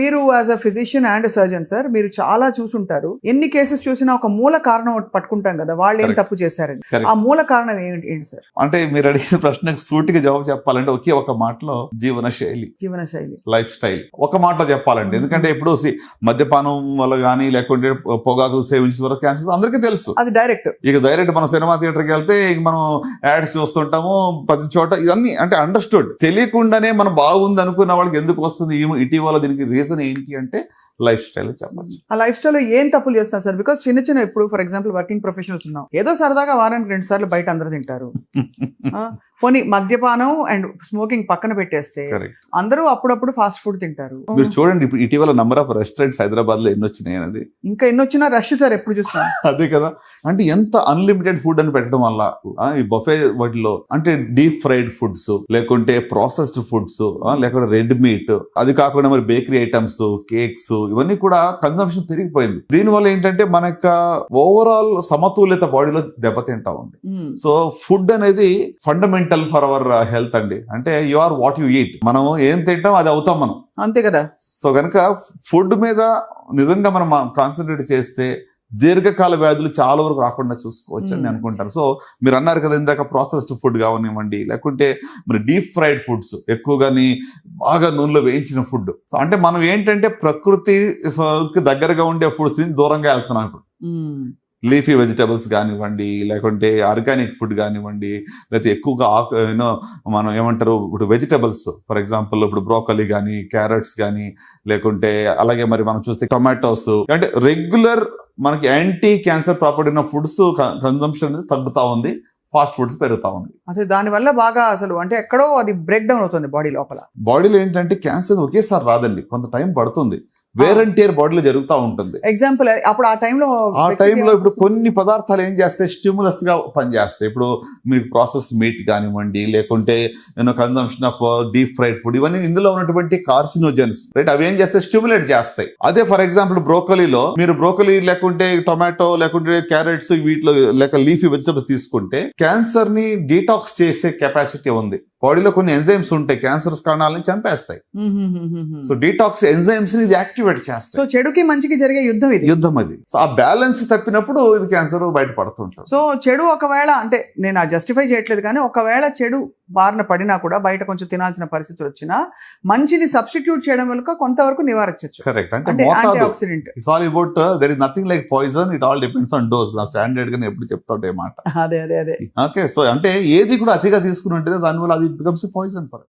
మీరు as a physician and surgeon sir, మీరు చాలా చూసుంటారు. ఎన్ని కేసెస్ చూసినా ఒక మూల కారణం ఒకటి పట్టుకుంటాం కదా, వాళ్ళు ఏం తప్పు చేశారని. ఆ మూల కారణం ఏంటి సార్? అంటే మీరు అడిగిన ప్రశ్నకు సూటిగా జవాబు చెప్పాలంటే ఒకే ఒక మాటలో జీవన శైలి, లైఫ్ స్టైల్ ఒక మాటలో చెప్పాలండి. ఎందుకంటే ఇప్పుడు మద్యపానం వల్ల కానీ లేకుంటే పొగాకు సేవించిన వరకు క్యాన్సర్ అందరికీ తెలుసు, అది డైరెక్ట్. డైరెక్ట్ మనం సినిమా థియేటర్కి వెళ్తే మనం యాడ్స్ చూస్తుంటాము ప్రతి చోట, ఇవన్నీ అంటే అండర్స్టూడ్. తెలియకుండానే మనం బాగుంది అనుకున్న వాళ్ళకి ఎందుకు వస్తుంది ఇటీవల, దీనికి రీజన్ ఏంటి అంటే లైఫ్ స్టైల్ చెప్పచ్చు. ఆ లైఫ్ స్టైల్ ఏం తప్పులు చేస్తారు సార్? బికాస్ చిన్న ఇప్పుడు ఫర్ ఎగ్జాంపుల్ వర్కింగ్ ప్రొఫెషనల్స్ ఉన్నాం, ఏదో సరదాగా వారానికి 2 సార్లు బయట అందరూ తింటారు. పోనీ మద్యపానం అండ్ స్మోకింగ్ పక్కన పెట్టేస్తే అందరూ అప్పుడప్పుడు ఫాస్ట్ ఫుడ్ తింటారు. మీరు చూడండి ఇప్పుడు ఇటీవల నంబర్ ఆఫ్ రెస్టారెంట్స్ హైదరాబాద్ లో ఎన్ని వచ్చినాయి అనేది, ఇంకా ఎన్ని వచ్చినా రష్ సార్ ఎప్పుడు చూస్తాం. అదే కదా, అంటే ఎంత అన్లిమిటెడ్ ఫుడ్ అని పెట్టడం వల్ల ఈ బఫే వాటిలో అంటే డీప్ ఫ్రైడ్ ఫుడ్స్, లేకుంటే ప్రాసెస్డ్ ఫుడ్స్, లేకుంటే రెడ్ మీట్, అది కాకుండా మరి బేకరీ ఐటమ్స్, కేక్స్, ఇవన్నీ కూడా కన్సంప్షన్ పెరిగిపోయింది. దీనివల్ల ఏంటంటే మన యొక్క ఓవరాల్ సమతుల్యత బాడీలో దెబ్బతింటా ఉంది. సో ఫుడ్ అనేది ఫండమెంటల్ ఫర్ అవర్ హెల్త్ అండి. అంటే you are what you eat. మనం ఏం తింటాం అది అవుతాం మనం, అంతే కదా. సో గనక ఫుడ్ మీద నిజంగా మనం కాన్సన్ట్రేట్ చేస్తే దీర్ఘకాల వ్యాధులు చాలా వరకు రాకుండా చూసుకోవచ్చు అని అనుకుంటారు. సో మీరు అన్నారు కదా ఇందాక ప్రాసెస్డ్ ఫుడ్ కావనివ్వండి, లేకుంటే మరి డీప్ ఫ్రైడ్ ఫుడ్స్, ఎక్కువగాని బాగా నూనెలో వేయించిన ఫుడ్. అంటే మనం ఏంటంటే ప్రకృతికి దగ్గరగా ఉండే ఫుడ్స్ దూరంగా వెళ్తున్నాం ఇప్పుడు. లీఫీ వెజిటబుల్స్ కానివ్వండి, లేకుంటే ఆర్గానిక్ ఫుడ్ కానివ్వండి, లేకపోతే ఎక్కువగా మనం ఏమంటారు ఇప్పుడు వెజిటబుల్స్, ఫర్ ఎగ్జాంపుల్ ఇప్పుడు బ్రోకలీ కానీ, క్యారెట్స్ కానీ, లేకుంటే అలాగే మరి మనం చూస్తే టొమాటోస్, అంటే రెగ్యులర్ మనకి యాంటీ క్యాన్సర్ ప్రాపర్టీ ఉన్న ఫుడ్స్ కన్సంప్షన్ అనేది తగ్గుతా ఉంది, ఫాస్ట్ ఫుడ్స్ పెరుగుతా ఉంది. అంటే దాని వల్ల బాగా అసలు అంటే ఎక్కడో అది బ్రేక్ డౌన్ అవుతుంది బాడీ లోపల. బాడీలో ఏంటంటే క్యాన్సర్ ఒకేసారి రాదండి, కొంత టైం పడుతుంది. వేర్ అండ్ టేర్ బాడీలో జరుగుతూ ఉంటుంది. ఎగ్జాంపుల్ అప్పుడు ఆ టైంలో ఇప్పుడు కొన్ని పదార్థాలు ఏం చేస్తాయి, స్టిమ్యులస్ గా పనిచేస్తాయి. ఇప్పుడు మీకు ప్రాసెస్ మీట్ కానివ్వండి, లేకుంటే consumption of deep fried food, ఇవన్నీ ఇందులో ఉన్నటువంటి కార్సినోజన్స్ రైట్, అవి ఏం చేస్తాయి, స్టిమ్యులేట్ చేస్తాయి. అదే ఫర్ ఎగ్జాంపుల్ బ్రోకలీలో మీరు బ్రోకలీ లేకుంటే టొమాటో లేకుంటే క్యారెట్స్ వీటిలో లేక లీఫీ వెజిటబుల్స్ తీసుకుంటే క్యాన్సర్ ని డీటాక్స్ చేసే కెపాసిటీ ఉంది. బాడీలో కొన్ని ఎంజైమ్స్ ఉంటాయి, క్యాన్సర్ కణాలని చంపేస్తాయి. సో డీటాక్స్ ఎంజైమ్స్ ని ఇది యాక్టివేట్ చేస్తాయి. సో చెడుకి మంచికి జరిగే యుద్ధం అది. సో ఆ బ్యాలెన్స్ తప్పినప్పుడు ఇది క్యాన్సర్ బయటపడుతుంటుంది. సో చెడు ఒకవేళ అంటే నేను జస్టిఫై చేయట్లేదు, కానీ ఒకవేళ చెడు బారిన పడినా కూడా బయట కొంచెం తినాల్సిన పరిస్థితి వచ్చినా మంచిని సబ్స్టిట్యూట్ చేయడం వల్ల కొంతవరకు నివారించవచ్చు. కరెక్ట్. అంటే antioxidant it's all about their is nothing like poison, it all depends on dose. నా స్టాండర్డ్ గా ఎప్పుడు చెప్తా ఉంటే మాట. అదే ఓకే. సో అంటే ఏది కూడా అతిగా తీసుకుని ఉంటే దానివల్ల అది బికమ్స్ పాయిజన్ ఫర్